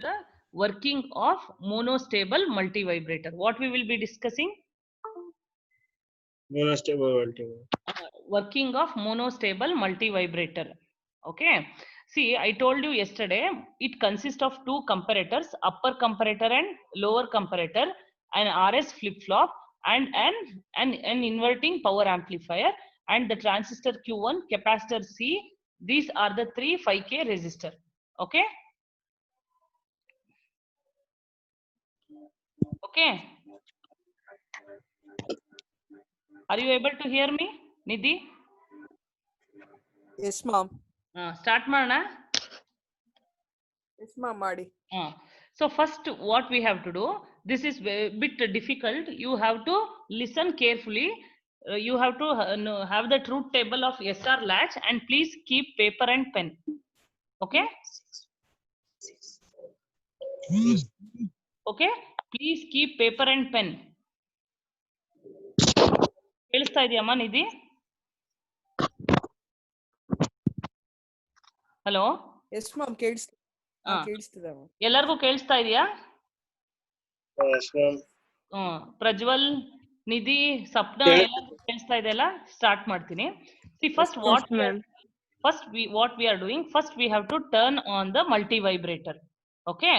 the working of monostable multivibrator. What we will be discussing? Monostable multivibrator. Working of monostable multivibrator. Okay. See, I told you yesterday, it consists of two comparators, upper comparator and lower comparator, an RS flip-flop, and an inverting power amplifier, and the transistor Q1, capacitor C. These are the three 5K resistor. Okay. Okay. Are you able to hear me, Nidhi? Yes, ma'am. Start ಮಾಡೋಣ. Yes, ma'am. Madi. So first what we have to do, this is a bit difficult. You have to listen carefully. You have to have the truth table of SR latch, and please keep paper and pen. Okay? Okay? Please keep paper and pen. ಕೇಳಿಸ್ತಾ ಇದೆಯಮ್ಮ ನಿಧಿ? Hello. Yes, ma'am. ಕೇಳಿಸ್ತಿದೆ. ಎಲ್ಲರಿಗೂ ಕೇಳಿಸ್ತಾ ಇದೆಯಾ? Yes, ma'am. Prajwal, ನಿಧಿ, ಸಪ್ನಾ ಎಲ್ಲರಿಗೂ ಕೇಳಿಸ್ತಾ ಇದೆಯಲ್ಲ? Start ಮಾಡ್ತೀನಿ. See, first what we are doing, first we have to turn on the multivibrator. Okay,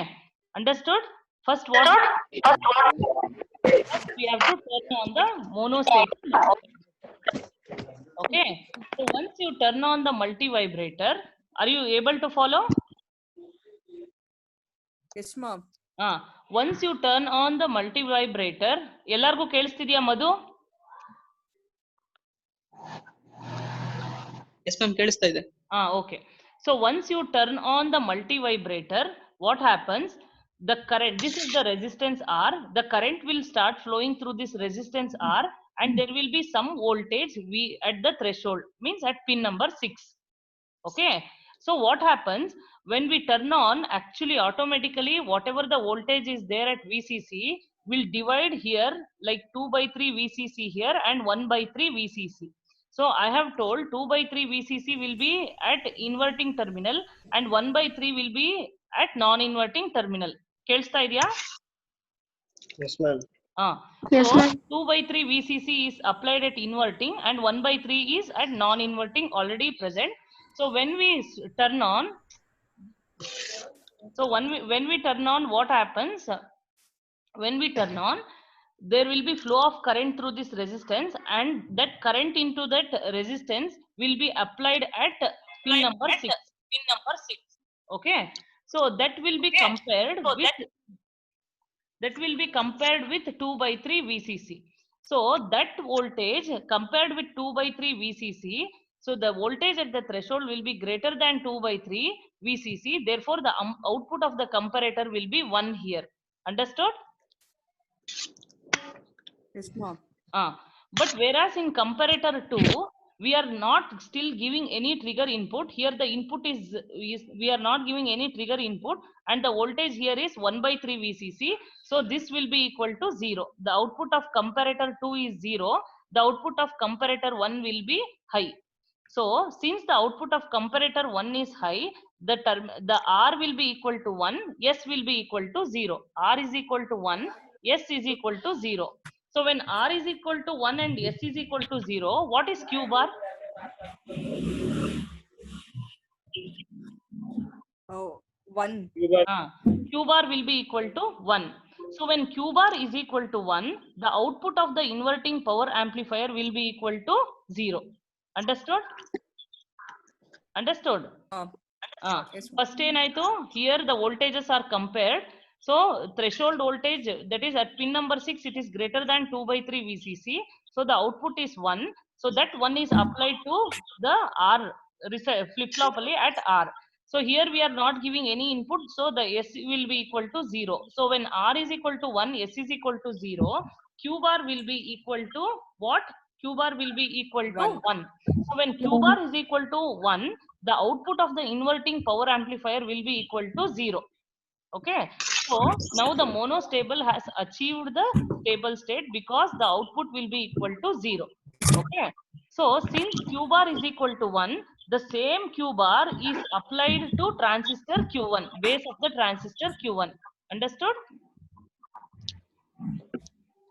understood? First what we have to turn on the monostable. Okay, so once you turn on the multivibrator, are you able to follow? Yes, ma'am. Once you turn on the multivibrator, ಎಲ್ಲರಿಗೂ ಕೇಳಿಸ್ತಿದೆಯಾ ಮಧು? Yes, ma'am. ಕೇಳಿಸ್ತಾ ಇದೆ. Okay. So once you turn on the multivibrator, what happens? The current, this is the resistance R. The current will start flowing through this resistance R, and there will be some voltage V at the threshold, means at pin number 6. Okay. So what happens when we turn on? Actually, automatically, whatever the voltage is there at VCC will divide here, like 2/3 VCC here and 1/3 VCC. So I have told 2/3 VCC will be at inverting terminal and 1/3 will be at non-inverting terminal. ಕೇಳಿಸ್ತಾ ಇದೆಯಾ? Yes, ma'am. Yes, so 2/3 VCC is applied at inverting and 1/3 is at non-inverting, already present. So when we turn on, when we turn on, what happens? When we turn on, there will be flow of current through this resistance, and that current into that resistance will be applied at pin number 6. Okay, so that will be compared with 2/3 VCC. So that voltage compared with 2/3 VCC, so the voltage at the threshold will be greater than 2/3 VCC. Therefore, the output of the comparator will be 1 here. Understood? Yes, ma'am. But whereas in comparator 2, we are not still giving any trigger input. Here the input is we are not giving any trigger input, and the voltage here is 1/3 VCC. So this will be equal to 0. The output of comparator 2 is 0. The output of comparator 1 will be high. So since the output of comparator 1 is high, the R will be equal to 1, S will be equal to 0. R is equal to 1, S is equal to 0. So when R is equal to 1 and S is equal to 0, what is Q bar? Oh, 1. Q bar will be equal to 1. So when Q bar is equal to 1, the output of the inverting power amplifier will be equal to 0. Understood? Understood? Yes, first ಏನಾಯ್ತು? Here the voltages are compared. So threshold voltage, that is at pin number 6, it is greater than 2/3 VCC. So the output is 1. So that 1 is applied to the R flip-flop at R. So here we are not giving any input. So the S will be equal to 0. So when R is equal to 1, S is equal to 0, Q bar will be equal to what? Q bar will be equal to 1. So when Q bar is equal to 1, the output of the inverting power amplifier will be equal to 0. Okay, so now the monostable has achieved the stable state because the output will be equal to 0. Okay, so since Q bar is equal to 1, the same Q bar is applied to transistor Q1, base of the transistor Q1. Understood?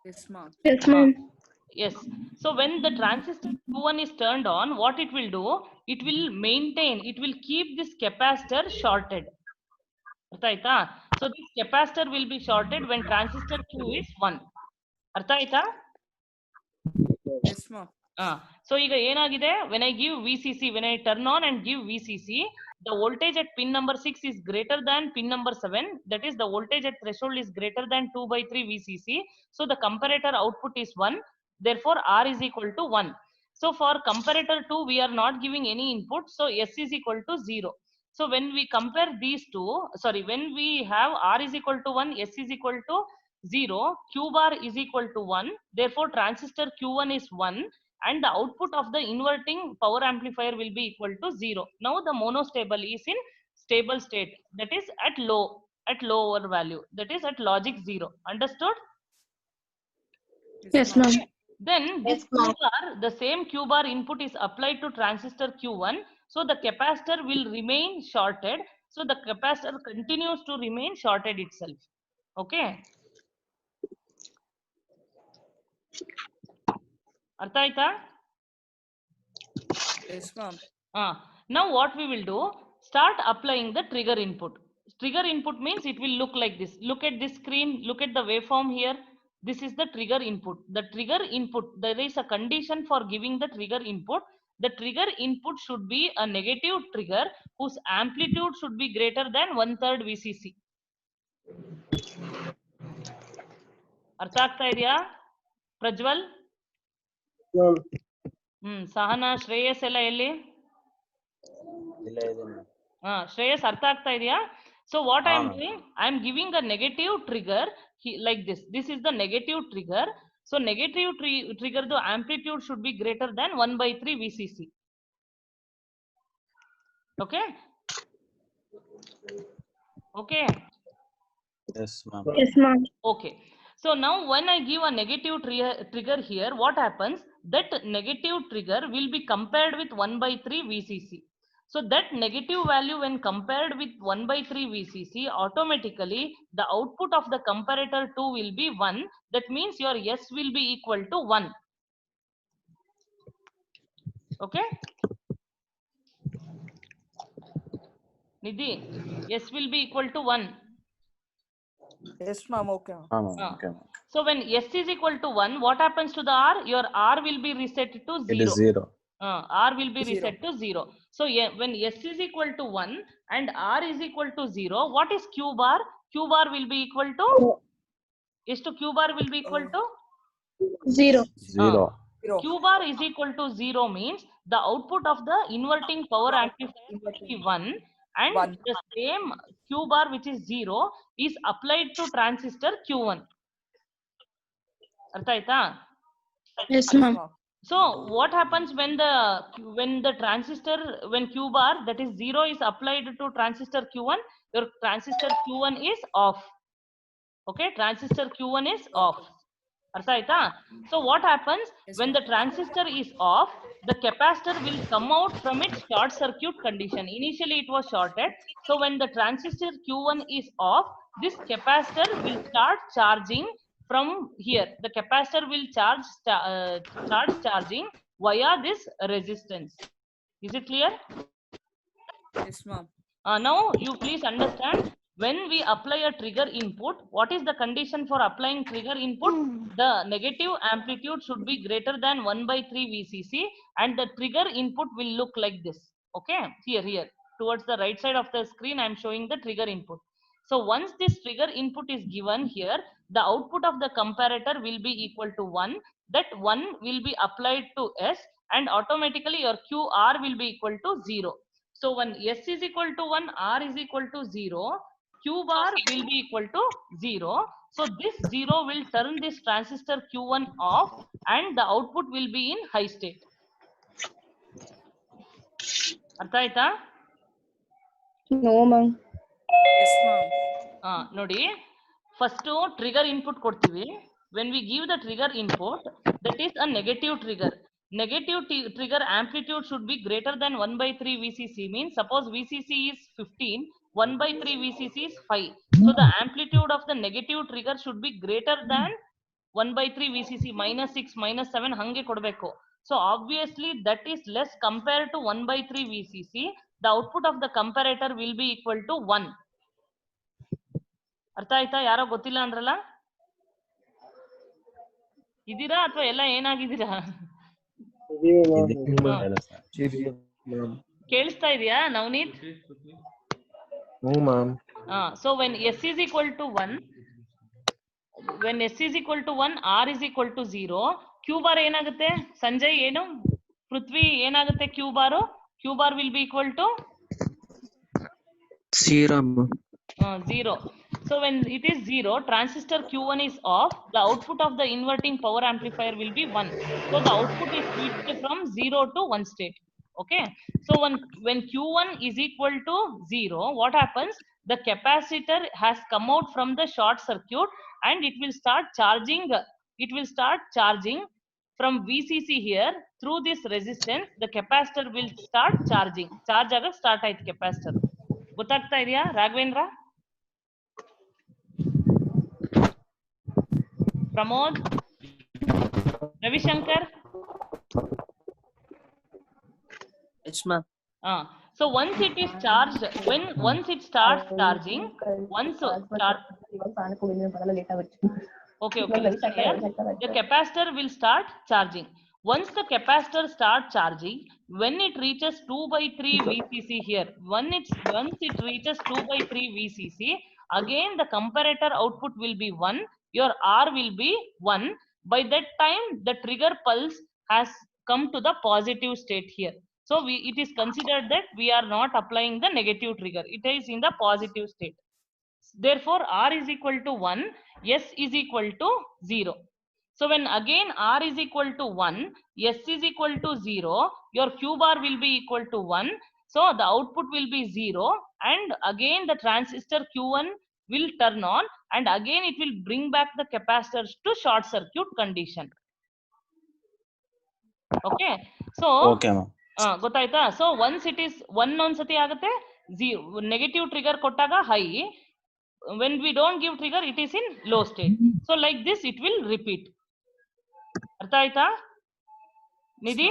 Yes, ma'am. Yes, ma'am. Yes. So when the transistor Q1 is turned on, what it will do? It will maintain, it will keep this capacitor shorted. ಅರ್ಥ ಆಯ್ತಾ? So this capacitor will be shorted when transistor Q is 1. ಅರ್ಥ ಆಯ್ತಾ? Yes, ma'am. So ಈಗ ಏನಾಗಿದೆ, when I give VCC, when I turn on and give VCC, the voltage at pin number 6 is greater than pin number 7. That is, the voltage at threshold is greater than 2/3 VCC. So the comparator output is 1. Therefore, R is equal to 1. So for comparator 2, we are not giving any input. So S is equal to 0. So when we compare these two, when we have R is equal to 1, S is equal to 0, Q bar is equal to 1. Therefore, transistor Q1 is 1. And the output of the inverting power amplifier will be equal to 0. Now the monostable is in stable state, that is at lower value, that is at logic 0. Understood? Yes, ma'am. Then this Yes, Q ma'am. bar, the same Q bar input is applied to transistor Q1. So the capacitor will remain shorted. So the capacitor continues to remain shorted itself. Okay. ಅರ್ಥ ಆಯ್ತಾ? Yes, ma'am. Now what we will do, start applying the trigger input. Trigger input means it will look like this. Look at this screen, look at the waveform here. This is the trigger input. The trigger input, there is a condition for giving the trigger input. The trigger input should be a negative trigger whose amplitude should be greater than 1/3 VCC. ಅರ್ಥ ಆಗ್ತಾ ಇದೆಯಾ ಪ್ರಜ್ವಲ್? ಸಹನಾ, ಶ್ರೇಯಸ್ ಎಲ್ಲ ಎಲ್ಲಿ? ಶ್ರೇಯಸ್ ಅರ್ಥ ಆಗ್ತಾ ಇದೆಯಾ? So what I am doing, I am giving a negative trigger like this. This is the negative trigger. So negative trigger, the amplitude should be greater than 1/3 VCC. Okay? Okay. Yes, ma'am. Yes, ma'am. Okay. So now when I give a negative trigger here, what happens? That negative trigger will be compared with 1/3 VCC. So that negative value when compared with 1/3 VCC, automatically the output of the comparator 2 will be 1. That means your S will be equal to 1. Okay? Nidhi, S will be equal to 1. Yes, ma'am. Okay, ma'am. Okay, ma'am. So when S is equal to 1, what happens to the R? Your R will be reset to 0. It is 0. R will be 0. reset to 0. So when S is equal to 1 and R is equal to 0, what is Q bar? Q bar will be equal to? Is to Q bar will be equal to? 0. 0. Q bar is equal to 0 means the output of the inverting power amplifier will be 1, and 1. the same Q bar which is 0 is applied to transistor Q1. ಅರ್ಥ ಆಯ್ತಾ? Yes, Yes, ma'am. ma'am. So what happens when the transistor, when Q bar that is 0 is applied to transistor Q1, your transistor Q1 is off. Okay, transistor Q1 is off. ಅರ್ಥ ಆಯ್ತಾ? So what happens Yes, when ma'am. the transistor is off? The capacitor will come out from its short circuit condition. Initially it was shorted. So when the transistor Q1 is off, this capacitor will start charging from here. The capacitor will start charging via this resistance. Is it clear? Yes, ma'am. Now you please understand, when we apply a trigger input, what is the condition for applying trigger input? The negative amplitude should be greater than 1/3 VCC, and the trigger input will look like this. Okay, here towards the right side of the screen I am showing the trigger input. So once this trigger input is given here, the output of the comparator will be equal to 1. That 1 will be applied to S, and automatically your QR will be equal to 0. So when S is equal to 1, R is equal to 0, Q bar will be equal to 0. So this 0 will turn this transistor Q1 off, and the output will be in high state. ಅರ್ಥ ಆಯ್ತಾ? No, ma'am. Yes, ma'am. ನೋಡಿ, first trigger input ಕೊಡ್ತೀವಿ. When we give the trigger input, that is a negative trigger. negative trigger amplitude should be greater than 1 by 3 VCC. Means suppose VCC is 15, 1 by 3 VCC is 5. So the amplitude of the negative trigger should be greater than 1 by 3 VCC, minus 6, minus 7 hange kodbeko. So obviously that is less compared to 1 by 3 VCC. The output of the comparator will be equal to 1. ಅರ್ಥ ಆಯ್ತಾ? ಯಾರೋ ಗೊತ್ತಿಲ್ಲ ಅಂದ್ರಲ್ಲ, ಇದೀರಾ ಅಥವಾ ಎಲ್ಲ ಏನಾಗಿದ್ದೀರಾ? ಕೇಳಿಸ್ತಾ ಇದೆಯಾ Navneet? So when S is equal to 1, when S is equal to 1, R is equal to 0, Q bar ಏನಾಗುತ್ತೆ? ಸಂಜಯ್ ಏನು? ಪೃಥ್ವಿ ಏನಾಗುತ್ತೆ Q bar? Q bar will be equal to 0. So when it is 0, transistor Q1 is off, the output of the inverting power amplifier will be 1. So the output is switched from 0 to 1 state. Okay. So when Q1 is equal to 0, what happens? The capacitor has come out from the short circuit and it will start charging. It will start charging from VCC here through this resistance. The capacitor will start charging. Charge aga start ಆಯ್ತು capacitor. ಗೊತ್ತಾಗ್ತಾ ಇದೆಯಾ Raghavendra? Pramod, Ravishankar. Yes, ma'am. So once it is charged, once it starts charging, okay, listen here. The capacitor will start charging. Once the capacitor starts charging, when it reaches 2 by 3 VCC here, once it reaches 2 by 3 VCC, again the comparator output will be 1. Your R will be 1. By that time, the trigger pulse has come to the positive state here. So it is considered that we are not applying the negative trigger. It is in the positive state. Therefore, R is equal to 1, S is equal to 0. So when again R is equal to 1, S is equal to 0, your Q bar will be equal to 1. So the output will be 0 and again the transistor Q1 will turn on and again it will bring back the capacitors to short circuit condition. Okay. So Okay, ma'am. ಗೊತ್ತಾಯ್ತಾ? So once it is 1 ಒಂದ್ಸತಿ ಆಗುತ್ತೆ, negative trigger ಕೊಟ್ಟಾಗ high. When we don't give trigger, it is in low state. So like this it will repeat. ಅರ್ಥ ಆಯ್ತಾ ನಿಧಿ?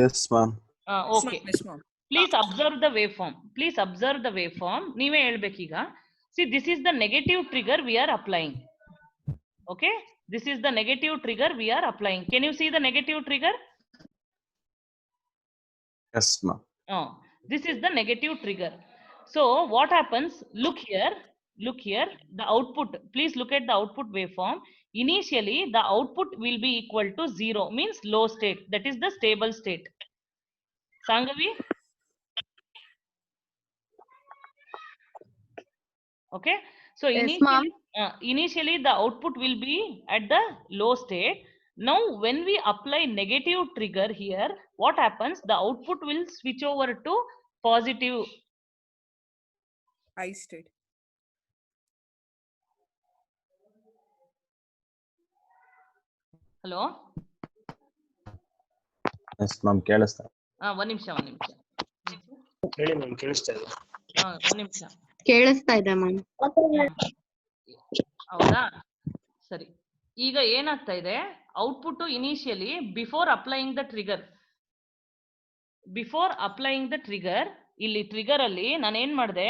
Yes, ma'am. Okay. Yes, ma'am. Please observe the waveform. Please observe the waveform. ನೀವೇ ಹೇಳ್ಬೇಕೀಗ. See, this is the negative trigger we are applying. Okay. This is the negative trigger we are applying. Can you see the negative trigger? Yes, ma'am. This is the negative trigger. So what happens? Look here, the output. Please look at the output waveform. Initially, the output will be equal to 0, means low state. That is the stable state. Sangavi? Okay. So initially the output will be at the low state. Now when we apply negative trigger here, what happens? The output will switch over to positive. High state. Hello? Yes, ma'am. ಕೇಳಿಸ್ತಾ. ಒಂದ್ ನಿಮಿಷ. ಹೇಳಿ ma'am, ಕೇಳಿಸ್ತಾ ಇದೆ. ಒಂದ್ ನಿಮಿಷ. ಕೇಳಿಸ್ತಾ ಇದೆ ಮ್ಯಾಮ್. ಹೌದಾ? ಸರಿ. ಈಗ ಏನಾಗ್ತಾ ಇದೆ? Output initially before applying the trigger, ಇಲ್ಲಿ ಟ್ರಿಗರ್ ಅಲ್ಲಿ ನಾನು ಏನ್ ಮಾಡಿದೆ?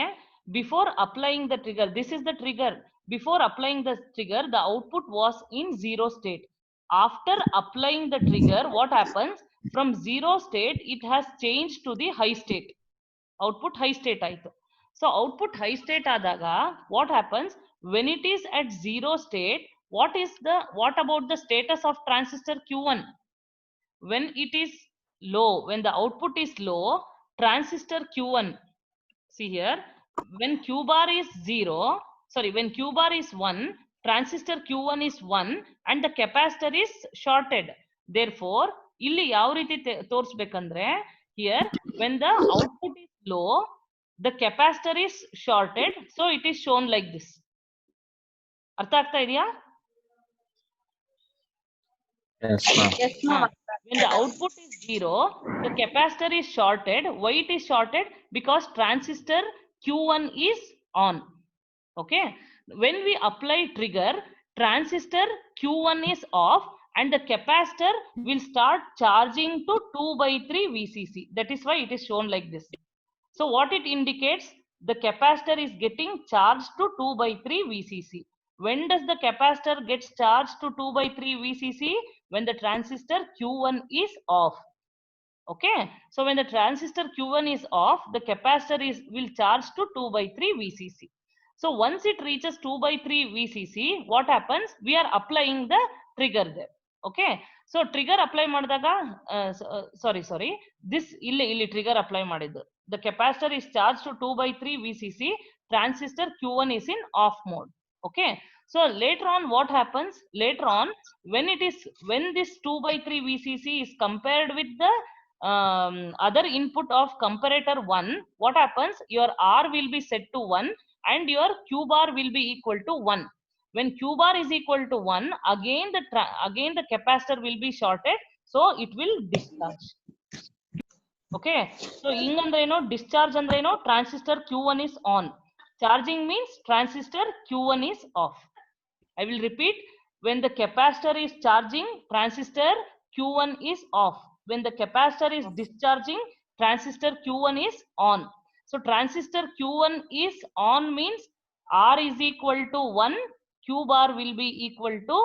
Before applying the trigger, this is the trigger. Before applying the trigger, the output was in 0 state. After applying the trigger, what happens? From 0 state, it has changed to the high state. Output high state ಆಯ್ತು. So output high state ಆದಾಗ what happens? When it is at 0 state, what about the status of transistor Q1? When it is low, when the output is low, transistor Q1, see here, when Q bar is 1, transistor Q1 is 1 and the capacitor is shorted. Therefore, ಇಲ್ಲಿ ಯಾವ ರೀತಿ ತೋರಿಸಬೇಕಂದ್ರೆ, here when the output is low, the capacitor is shorted, so it is shown like this. ಅರ್ಥ ಆಗ್ತಾ ಇದೆಯಾ? Yes, ma'am. Yes, ma'am. When the output is 0, the capacitor is shorted. Why it is shorted? Because transistor Q1 is on. Okay. When we apply trigger, transistor Q1 is off and the capacitor will start charging to 2/3 VCC. That is why it is shown like this. So what it indicates? The capacitor is getting charged to 2/3 VCC. When does the capacitor gets charged to 2/3 VCC? When the transistor Q1 is off. Okay. So when the transistor Q1 is off, the capacitor will charge to 2/3 VCC. So once it reaches 2/3 VCC, what happens? We are applying the trigger there. Okay. So trigger apply ಮಾಡಿದಾಗ sorry this ಇಲ್ಲಿ trigger apply ಮಾಡಿದ್ದು. The capacitor is charged to 2/3 VCC. Transistor Q1 is in off mode. Okay. So later on what happens? Later on when this 2/3 VCC is compared with the other input of comparator 1, what happens? Your R will be set to 1 and your Q bar will be equal to 1. When Q bar is equal to 1, again the capacitor will be shorted, so it will discharge. Okay. So discharge andreno, transistor Q1 is on. Charging means transistor Q1 is off. I will repeat. When the capacitor is charging, transistor Q1 is off. When the capacitor is discharging, transistor Q1 is on. So transistor Q1 is on means R is equal to 1, Q bar will be equal to,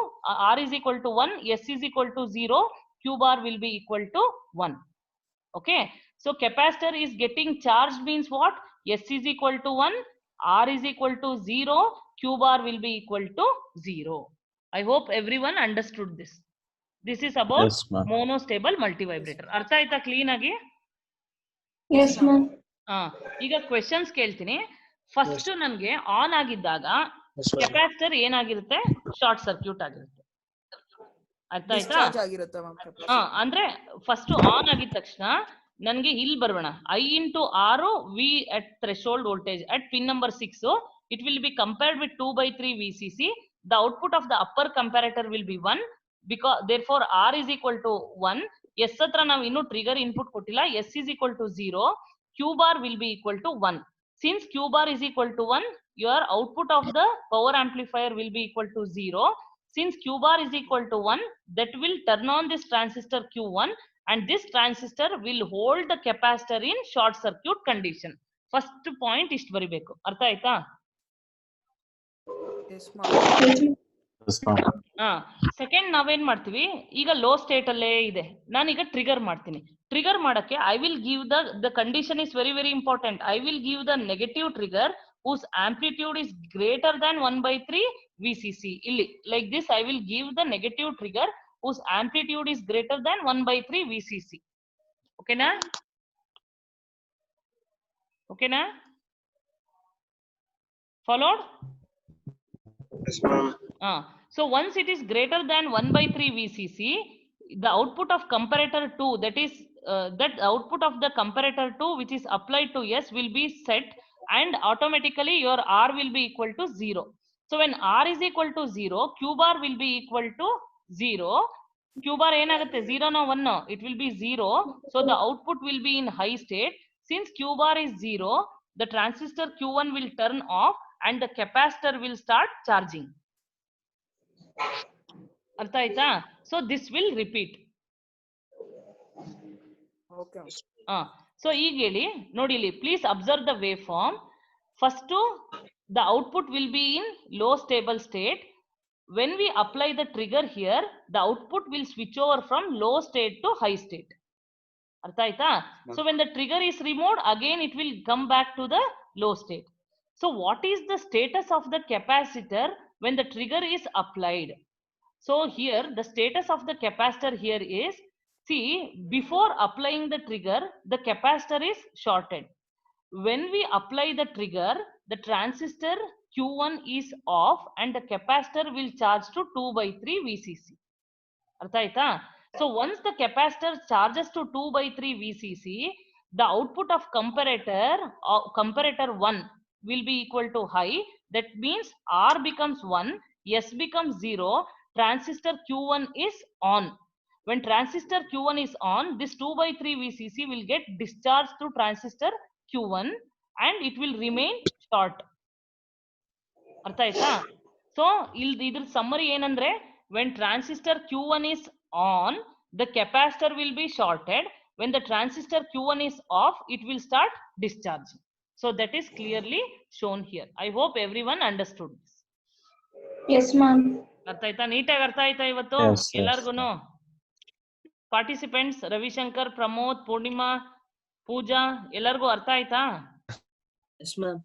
R is equal to 1, S is equal to 0, Q bar will be equal to 1. Okay. So capacitor is getting charged means what? S is equal to 1, R is equal to 0, Q bar will be equal to 0. I hope everyone understood this. This is about Yes, ma'am. monostable multivibrator. ಅರ್ಥ ಆಯ್ತಾ clean ಆಗಿ? Yes, ma'am. ಈಗ questions ಕೇಳ್ತೀನಿ. First ನನ್ಗೆ on ಆಗಿದ್ದಾಗ Yes, ma'am. Capacitor ಏನಾಗಿರುತ್ತೆ? Short circuit ಆಗಿರುತ್ತೆ. ಅರ್ಥ ಆಯ್ತಾ? ಡಿಸ್ಚಾರ್ಜ್ ಆಗಿರುತ್ತೆ ಮ್ಯಾಮ್ ಕೆಪಾಸಿಟರ್. ಅಂದ್ರೆ ಫಸ್ಟ್ ಆನ್ ಆಗಿದ ತಕ್ಷಣ ನನ್ಗೆ ಇಲ್ಲಿ ಬರೋಣ. I into R V at threshold voltage at pin number 6. It will be compared with 2/3 VCC. The output of the upper comparator will be 1. Because therefore R is equal to 1. S hatra ನಾವು ಇನ್ನು trigger input ಕೊಟ್ಟಿಲ್ಲ. S is equal to 0. Q bar will be equal to 1. Since Q bar is equal to 1, your output of the power amplifier will be equal to 0. Since Q bar is equal to 1, that will turn on this transistor Q1 and this transistor will hold the capacitor in short circuit condition. First point ಇಷ್ಟು ಬರಿಬೇಕು. ಅರ್ಥ ಆಯ್ತಾ? Yes ma'am. Yes, ma'am. Second ನಾವೇನ್ ಮಾಡ್ತೀವಿ? ಈಗ low state ಅಲ್ಲೇ ಇದೆ. ನಾನೀಗ ಟ್ರಿಗರ್ ಮಾಡ್ತೀನಿ. ಟ್ರಿಗರ್ ಮಾಡಕ್ಕೆ I will give the condition is very very important. I will give the negative trigger whose amplitude is greater than 1/3 VCC. Illi like this I will give the negative trigger whose amplitude is greater than 1/3 VCC. Okay na? Okay na? Followed? Yes, ma'am. So once it is greater than 1/3 VCC, the output of comparator 2, that is that output of the comparator 2 which is applied to S will be set and automatically your R will be equal to 0. So when R is equal to 0, Q bar will be equal to 0. Q bar ಏನಾಗುತ್ತೆ? 0 na 1, it will be 0. So the output will be in high state. Since Q bar is 0, the transistor Q1 will turn off and the capacitor will start charging. ಅರ್ಥ ಆಯ್ತಾ? So this will repeat. Okay. So ಈಗ ಹೇಳಿ ನೋಡಿ ಇಲ್ಲಿ please observe the waveform. First the output will be in low stable state. When we apply the trigger here, the output will switch over from low state to high state. ಅರ್ಥ ಆಯ್ತಾ? So when the trigger is removed, again it will come back to the low state. So what is the status of the capacitor when the trigger is applied? So here the status of the capacitor here is, see, before applying the trigger, the capacitor is shorted. When we apply the trigger, the transistor Q1 is off and the capacitor will charge to 2/3 VCC. ಅರ್ಥ ಆಯ್ತಾ? So once the capacitor charges to 2/3 VCC, the output of comparator 1 will be equal to high. That means R becomes 1, S becomes 0, transistor Q1 is on. When transistor Q1 is on, this 2 by 3 VCC will get discharged to transistor Q1 and it will remain short. ಅರ್ಥ ಆಯ್ತಾ? So ಇದ್ರ summary ಏನಂದ್ರೆ, when transistor Q1 is on, the capacitor will be shorted. When the transistor Q1 is off, it will start discharging. So that is clearly shown here. I hope everyone understood this. Yes, ma'am. ಅರ್ಥ ಆಯ್ತಾ? ನೀಟಾಗಿ ಅರ್ಥ ಆಯ್ತಾ ಇವತ್ತು Yes, yes. ಎಲ್ಲಾರ್ಗುನು? Participants Ravishankar, Pramod, Purnima, Pooja ಎಲ್ಲರಿಗೂ ಅರ್ಥ ಆಯ್ತಾ? Yes, ma'am.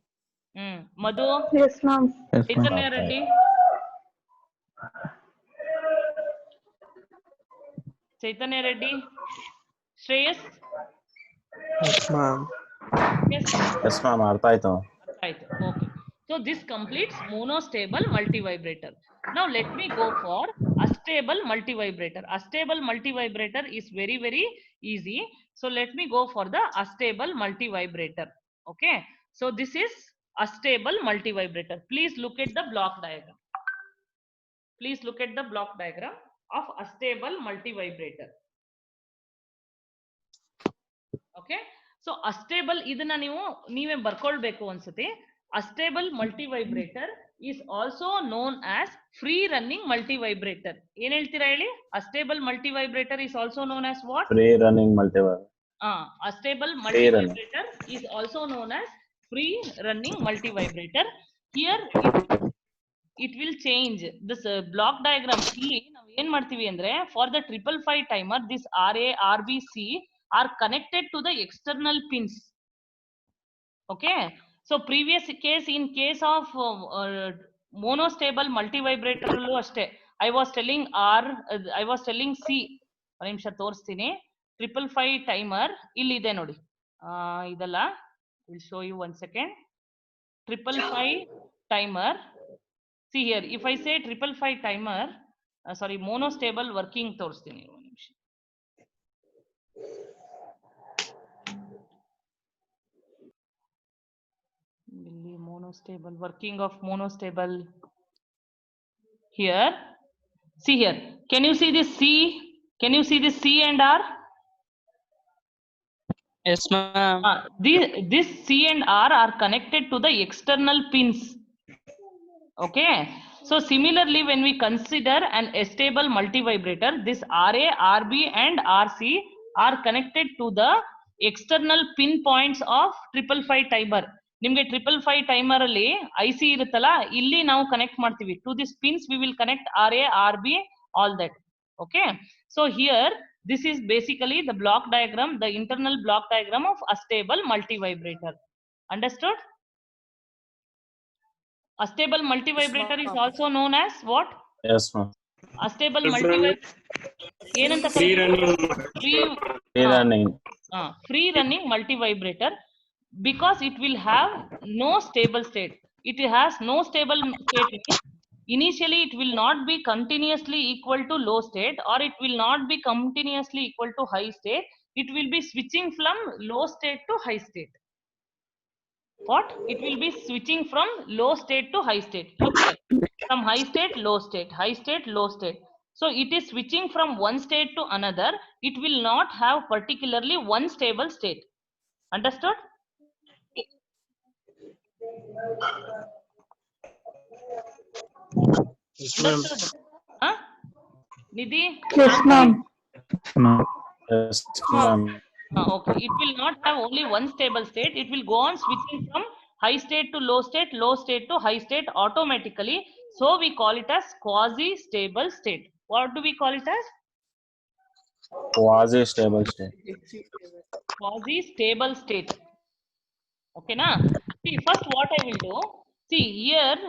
ಮಧು, Yes, ma'am. ಚೈತನ್ಯ ರೆಡ್ಡಿ, ಚೈತನ್ಯ Reddy, Shreyas. Yes, ma'am. Yes, ma'am. ಅರ್ಥ ಆಯ್ತು. ಆಯ್ತು. Okay. So this completes monostable multivibrator. Now let me go for astable multivibrator. Astable multivibrator is very, very easy. So let me go for the astable multivibrator. Okay. So this is astable multivibrator. Please look at the block diagram. Please look at the block diagram of astable multivibrator. Okay. So astable ಇದನ್ನ ನೀವೇ ಬರ್ಕೊಳ್ಬೇಕು ಅನ್ಸುತ್ತೆ. Astable multivibrator is also known as free running multivibrator. ಏನ್ ಹೇಳ್ತೀರಾ ಹೇಳಿ? Astable multivibrator is also known as what? Free running multivibrator. Astable multivibrator is also known as free running multivibrator. Here it will change this block diagram. ಇಲ್ಲಿ ನಾವು ಏನ್ ಮಾಡ್ತೀವಿ ಅಂದ್ರೆ, for the 555 timer, this RA, RB, C are connected to the external pins. Okay. So previous case, in case of monostable multivibrator ಅಷ್ಟೇ, I was telling C. ಒಂದು ನಿಮಿಷ ತೋರಿಸ್ತೀನಿ. 555 timer ಇಲ್ಲಿದೆ ನೋಡಿ. ಇದಲ್ಲ, will show you one second. 555 timer. See here, if I say 555 timer, sorry, monostable working ತೋರಿಸ್ತೀನಿ. ಒಂದು ನಿಮಿಷ. Monostable, working of monostable. Here, see here. Can you see this C? Can you see this C and R? Yes, ma'am. This C and R are connected to the external pins. Okay. So similarly, when we consider an astable multivibrator, this RA, RB and RC are connected to the external pin points of 555 timer. ನಿಮ್ಗೆ 555 timer ಅಲ್ಲಿ IC ಇರುತ್ತಲ್ಲ, ಇಲ್ಲಿ ನಾವು connect ಮಾಡ್ತೀವಿ. To this pins we will connect RA, RB, all that. Okay. So here this is basically the block diagram, the internal block diagram of astable multivibrator. Understood? Astable multivibrator is also known as what? Yes, ma'am. Astable multivibrator ಏನಂತ Free running. Free running. Free running multivibrator, because it will have no stable state. It has no stable state. Initially it will not be continuously equal to low state, or it will not be continuously equal to high state. It will be switching from low state to high state. What? It will be switching from low state to high state. Look here. From high state, low state, high state, low state. So it is switching from one state to another. It will not have particularly one stable state. Understood? Yes, ma'am. Understood? Huh? Nidhi? Yes, ma'am. Yes, ma'am. Okay. It will not have only one stable state. It will go on switching from high state to low state to high state automatically. So we call it as quasi-stable state. What do we call it as? Quasi-stable state. Quasi-stable state. Okay, na? See, first what I will do. See here,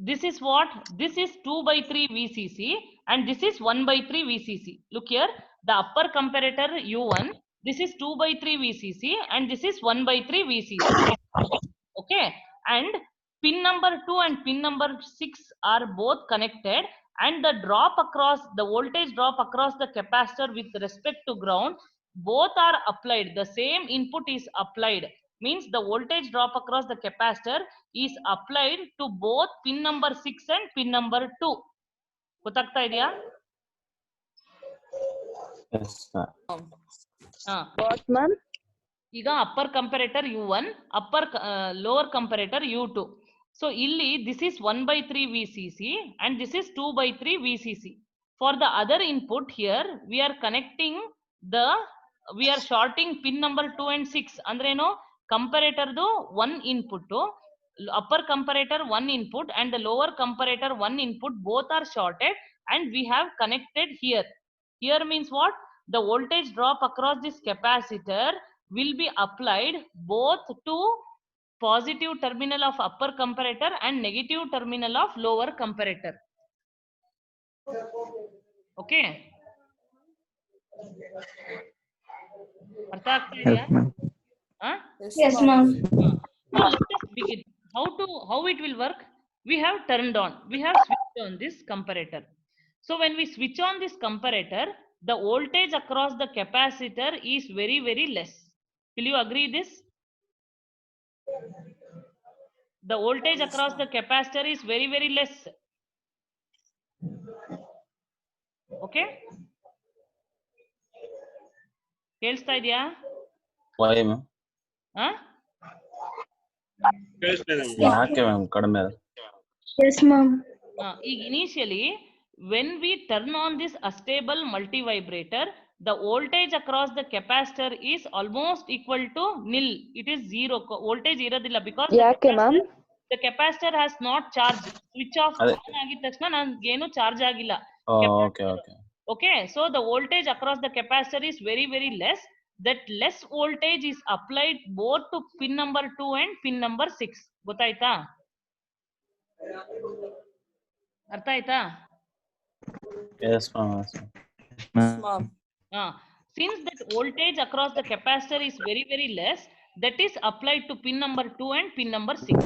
this is what? This is 2 by 3 VCC and this is 1 by 3 VCC. Look here, the upper comparator U1, this is 2 by 3 VCC and this is 1 by 3 VCC. Okay, and pin number 2 and pin number 6 are both connected, and the voltage drop across the capacitor with respect to ground, both are applied. The same input is applied. Means the voltage drop across the capacitor is applied to both pin number 6 and pin number 2. ಗೊತ್ತಾಗ್ತಾ ಇದೆಯಾ? Yes, ma'am. What, ma'am? ಈಗ upper comparator U1, upper lower comparator U2. So ಇಲ್ಲಿ this is 1/3 VCC and this is 2/3 VCC. For the other input here we are connecting we are shorting pin number 2 and 6. ಅಂದ್ರೇನು ಕಂಪರೇಟರ್ದು 1 input, upper comparator 1 input and the lower comparator 1 input, both are shorted and we have connected here. Here means what? The voltage drop across this capacitor will be applied both to positive terminal of upper comparator and negative terminal of lower comparator. Okay. ಅರ್ಥ ಆಗ್ತಾ ಇದೆಯಾ? Yes, ma'am. Now let us begin. How it will work? We have turned on, we have switched on this comparator. So when we switch on this comparator, the voltage across the capacitor is very, very less. Will you agree this? The voltage across the capacitor is very, very less. Okay? ಕೇಳಿಸ್ತಾ ಇದೆಯಾ? Why, ma'am? ಯಾಕೆ ma'am ಕಡಿಮೆ? Yes, ma'am. ಈಗ initially when we turn on this astable multivibrator, the voltage across the capacitor is almost equal to nil. It is zero. Voltage iradilla because ಯಾಕೆ ma'am? the capacitor has not charged. Switch off ಅದೇ. on ಆಗಿದ ತಕ್ಷಣ ನನಗೆ ಏನು charge ಆಗಿಲ್ಲ. Okay okay. Okay, so the voltage across the capacitor is very, very less. That less voltage is applied both to pin number 2 and pin number 6. ಗೊತ್ತಾಯ್ತಾ? ಅರ್ಥ ಆಯ್ತಾ? Yes, ma'am. Ma'am. Since that voltage across the capacitor is very, very less, that is applied to pin number 2 and pin number 6.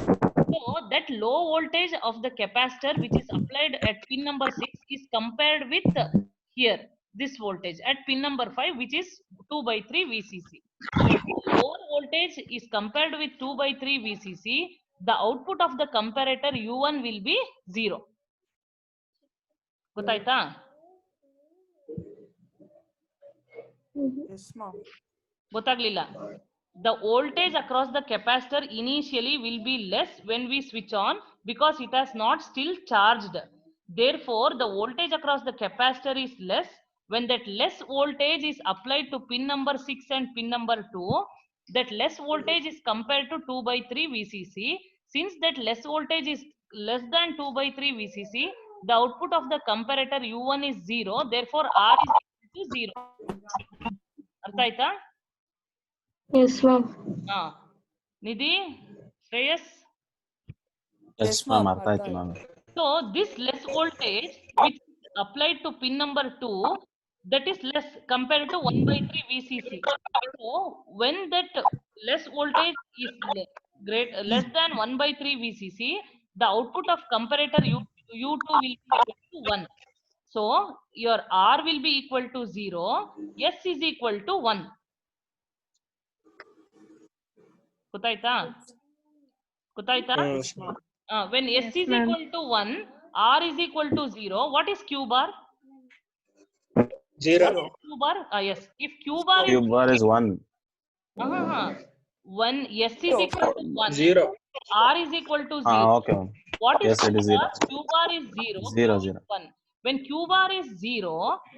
So that low voltage of the capacitor which is applied at pin number 6 is compared with here this voltage at pin number 5, which is 2/3 VCC. If lower voltage is compared with 2/3 VCC, the output of the comparator U1 will be 0. ಗೊತ್ತಾಯ್ತಾ? Yes, ma'am. ಗೊತ್ತಾಗ್ಲಿಲ್ಲ. The voltage across the capacitor initially will be less when we switch on because it has not still charged. Therefore, the voltage across the capacitor is less. When that less voltage is applied to pin number 6 and pin number 2, that less voltage is compared to 2/3 VCC. Since that less voltage is less than 2/3 VCC, the output of the comparator U1 is 0. Therefore, R is equal to 0. ಅರ್ಥ ಆಯ್ತಾ? Yes, ma'am. ನಿಧಿ, Shreyas? Yes, ma'am. ಅರ್ಥ ಆಯ್ತು ma'am. So this less voltage which is applied to pin number 2, that is less compared to 1/3 VCC. So when that less voltage is less than 1/3 VCC, the output of comparator U2 will be equal to 1. So your R will be equal to 0, S is equal to 1. ಗೊತ್ತಾಯ್ತಾ? When S is equal to 1, R is equal to 0, what is Q bar? 0. Q bar? Yes. If Q bar is 1. When S is equal to 1, 0. R is equal to 0. Okay, ma'am. What is Yes, it is Q bar? 0. Q bar is 0. 0, Q is 0. 1. When Q bar is 0,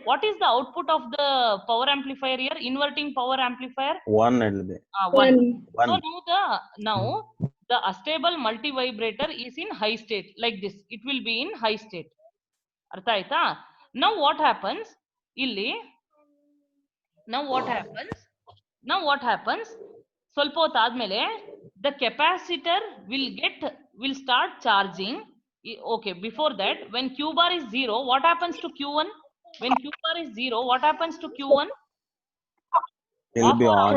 what is the output of the power amplifier here? Inverting power amplifier? 1 it will be. 1. 1. So now the astable multivibrator is in high state like this. It will be in high state. ಅರ್ಥ ಆಯ್ತಾ? Now what happens? ಇಲ್ಲಿ now what happens? ಸ್ವಲ್ಪ ಹೊತ್ತಾದ್ಮೇಲೆ the capacitor will start charging. Okay, before that, when Q bar is 0, what happens to Q1? When Q bar is 0, what happens to Q1? It will be on.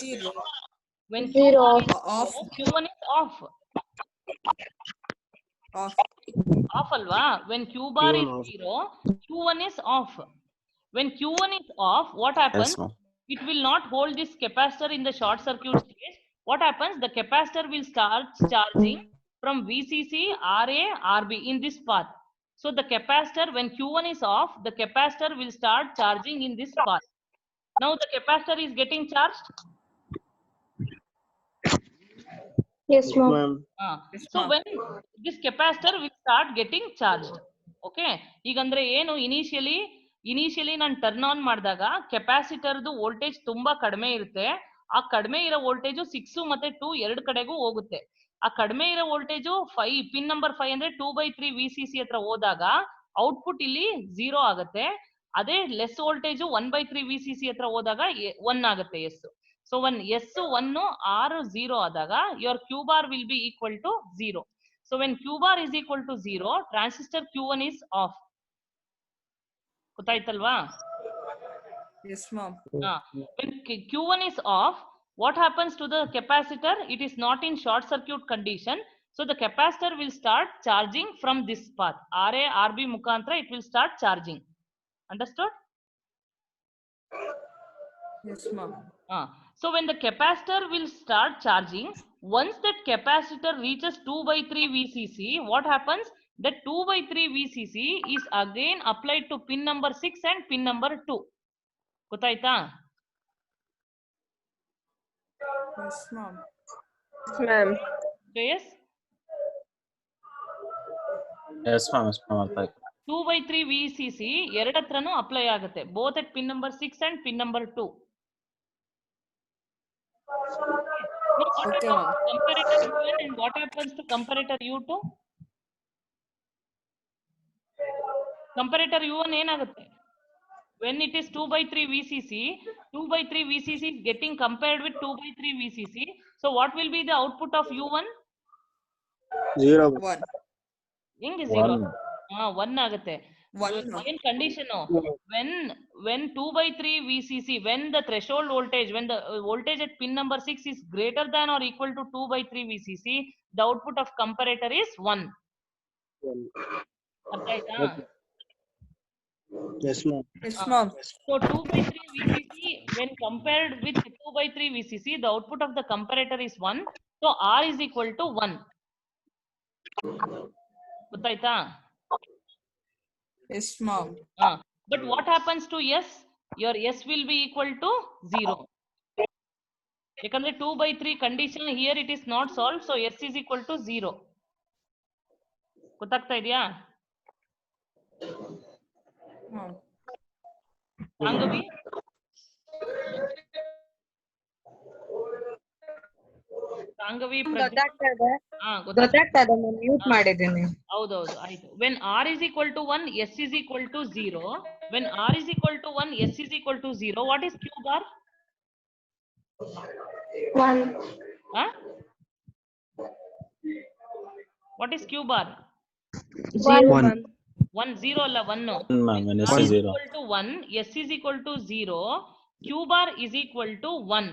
Zero. When Q Zero. bar is Off. 0, Q1 is off. Off alva? When Q bar is 0, Q1 is off. When Q1 is off, what happens? Yes, ma'am. It will not hold this capacitor in the short circuit stage. What happens? The capacitor will start charging from VCC, RA, RB in this path. So the capacitor, when Q1 is off, the capacitor will start charging in this path. Now the capacitor is getting charged. Yes, ma'am. So when this capacitor will start getting charged. Okay. Igandre ಏನು initially ನಾನು turn on ಮಾಡಿದಾಗ ಕೆಪಾಸಿಟರ್ದು voltage ತುಂಬಾ ಕಡಿಮೆ ಇರುತ್ತೆ. ಆ ಕಡಿಮೆ ಇರೋ voltage 6 ಮತ್ತೆ 2 ಎರಡು ಕಡೆಗೂ ಹೋಗುತ್ತೆ. ಆ ಕಡಿಮೆ ಇರೋ ವೋಲ್ಟೇಜ್ 5 ಪಿನ್ ನಂಬರ್ 5 ಅಂದ್ರೆ 2/3 VCC ಹತ್ರ ಹೋದಾಗ ಔಟ್ಪುಟ್ ಇಲ್ಲಿ 0 ಆಗುತ್ತೆ. ಅದೇ ಲೆಸ್ ವೋಲ್ಟೇಜ್ 1/3 VCC ಹತ್ರ ಹೋದಾಗ 1 ಆಗುತ್ತೆ. S. So when S1 R 0 adaga, your Q bar will be equal to 0. So when Q bar is equal to 0, transistor Q1 is off. Gottaitalva? Yes, ma'am. When Q1 is off, what happens to the capacitor? It is not in short circuit condition. So the capacitor will start charging from this path. RA, RB mukantra, it will start charging. Understood? Yes, ma'am. So when the capacitor will start charging, once that capacitor reaches 2/3 VCC, what happens? That 2/3 VCC is again applied to pin number 6 and pin number 2. Gottaita? Yes, ma'am. Ma'am. Yes? Yes, ma'am. Yes, ma'am. ಅರ್ಥ ಆಯ್ತು. 2/3 VCC ಎರಡತ್ರನೂ apply ಆಗುತ್ತೆ. Both at pin number 6 and pin number 2. Okay, ma'am. Comparator U1 and what happens to comparator U2? Comparator U1 ಏನಾಗುತ್ತೆ? When it is 2/3 VCC, 2/3 VCC is getting compared with 2/3 VCC. So what will be the output of U1? 0. 1. ಹೆಂಗೆ 0? 1. 1 ಆಗುತ್ತೆ. 1. Again condition when 2/3 VCC, when the threshold voltage, when the voltage at pin number 6 is greater than or equal to 2/3 VCC, the output of comparator is 1. Yes, ma'am. Yes, ma'am. So 2/3 VCC when compared with 2/3 VCC, the output of the comparator is 1. So R is equal to 1. ಗೊತ್ತಾಯ್ತಾ? Yes, ma'am. But what happens to S? Your S will be equal to 0. ಯಾಕಂದ್ರೆ 2/3 condition here it is not solved, so S is equal to 0. ಗೊತ್ತಾಗ್ತಾ ಇದೆಯಾ? ಸಾಂಗವಿ? ಸಾಂಗವಿ ಗೊತ್ತಾಗ್ತದೆ mute ಮಾಡಿದ್ದೀನಿ. ಹೌದೌದು, ಆಯ್ತು. When R is equal to 1, S is equal to 0. When R is equal to 1, S is equal to 0. What is Q bar? 1. What is Q bar? 1. 1 0 ಅಲ್ಲ 1. Ma'am, when S R is is 0. equal to 1, S is equal to 0, Q bar is equal to 1.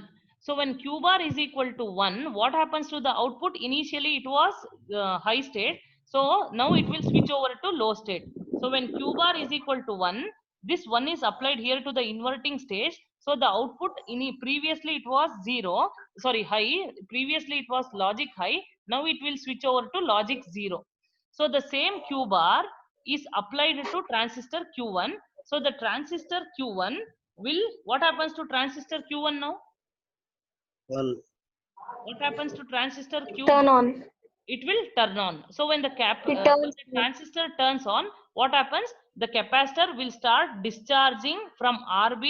So when Q bar is equal to 1, what happens to the output? Initially it was high state. So now it will switch over to low state. So when Q bar is equal to 1, this 1 is applied here to the inverting stage. So the output previously it was 0, sorry, high. Previously it was logic high. Now it will switch over to logic 0. So the same Q bar is applied to transistor Q1. So the transistor Q1 will, what happens to transistor Q1 now? 1. What happens to transistor Q1? Turn on. It will turn on. So when the transistor turns on, what happens? The capacitor will start discharging from RB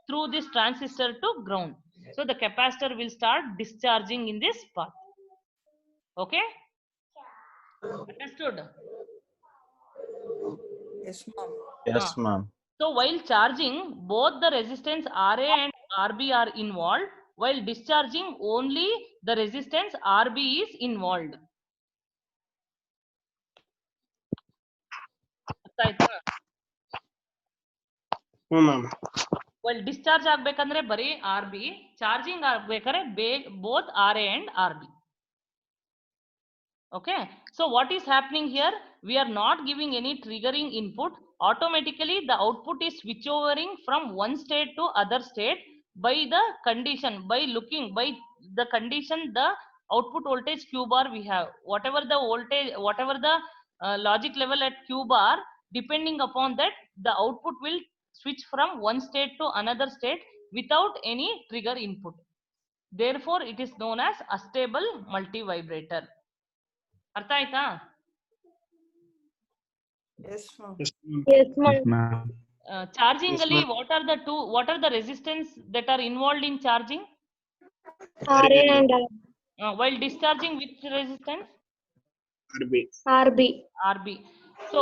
through this transistor to ground. So the capacitor will start discharging in this path. Okay? Understood? Yes, ma'am. Yes, ma'am. So while charging, both the resistance RA and RB are involved. While discharging, only the resistance RB is involved. Ma'am. While discharge ಆಗ್ಬೇಕಂದ್ರೆ ಬರೀ RB, charging ಆಗ್ಬೇಕಾದ್ರೆ both RA and RB. Okay, so what is happening here? We are not giving any triggering input. Automatically the output is switch overing from one state to other state by the condition, by looking by the condition, the output voltage Q bar we have, whatever the voltage, whatever the logic level at Q bar, depending upon that, the output will switch from one state to another state without any trigger input. Therefore, it is known as astable multivibrator. ಅರ್ಥ ಆಯ್ತಾ? Yes, ma'am. Yes, ma'am. Yes, ma'am. Charging Yes, ali, ma'am. what are the resistance that are involved in charging? RA and While discharging, which resistance? RB. RB. RB. So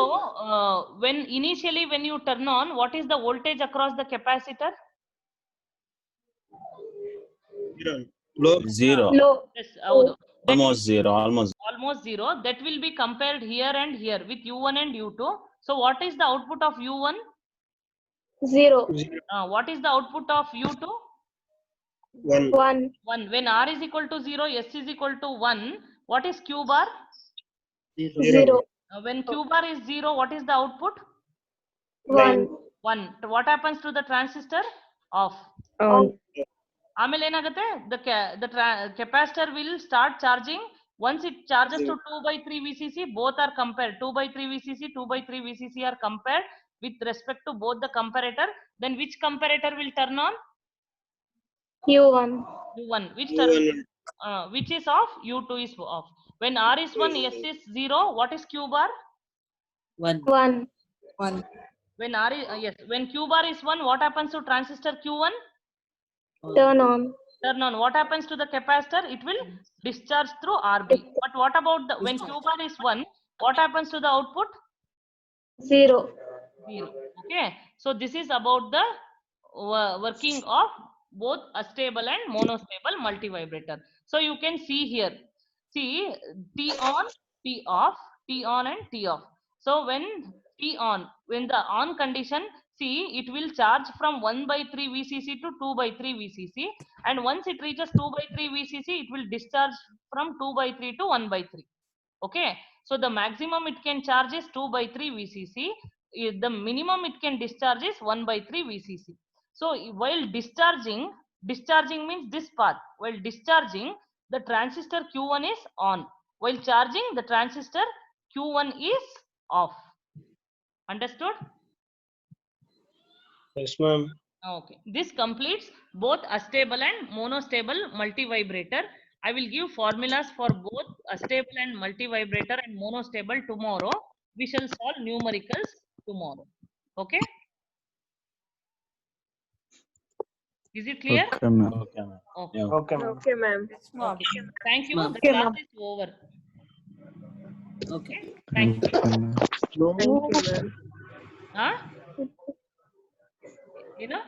when initially when you turn on, what is the voltage across the capacitor? Zero. Low. Zero. Low. Yes, ಹೌದು. That Almost will- zero. Almost. almost zero. That will be compared here and here with U1 and U2. So what is the output of U1? 0. Zero. What is the output of U2? 1. 1. 1. When R is equal to 0, S is equal to 1, what is Q bar? 0. When Q bar is 0, what is the output? 1. 1. What happens to the transistor? Off. On. ಆಮೇಲೆ ಏನಾಗುತ್ತೆ, the capacitor will start charging. Once it charges to 2/3 VCC, both are compared. 2/3 VCC, 2/3 VCC are compared with respect to both the comparator. Then which comparator will turn on? U1. U1. U1. Which is off? U2 is off. When R is 1, S is 0, what is Q bar? 1. 1. 1. When R is, yes, when Q bar is 1, what happens to transistor Q1? Turn on. Turn on. What happens to the capacitor? It will discharge through RB. But what about the when Q bar is 1, what happens to the output? 0. 0. Okay. So this is about the working of both astable and monostable multivibrator. So you can see here. See, T on, T off, T on and T off. So when T on, when the on condition, see, it will charge from 1/3 VCC to 2/3 VCC, and once it reaches 2/3 VCC, it will discharge from 2/3 to 1/3. Okay, so the maximum it can charge is 2/3 VCC. The minimum it can discharge is 1/3 VCC. So while discharging means this path. While discharging, the transistor Q1 is on. While charging, the transistor Q1 is off. Understood? Yes, ma'am. Okay. This completes both astable and monostable multivibrator. I will give formulas for both astable and multivibrator and monostable tomorrow. We shall solve numericals tomorrow. Okay? Is it clear? Okay, ma'am. Okay. Yeah. Okay, ma'am. Okay, ma'am. Yes, ma'am. Okay. Thank you. Ma'am. The Okay, class ma'am. is over. Okay. Thank you. No. Thank you, ma'am. Huh? You know?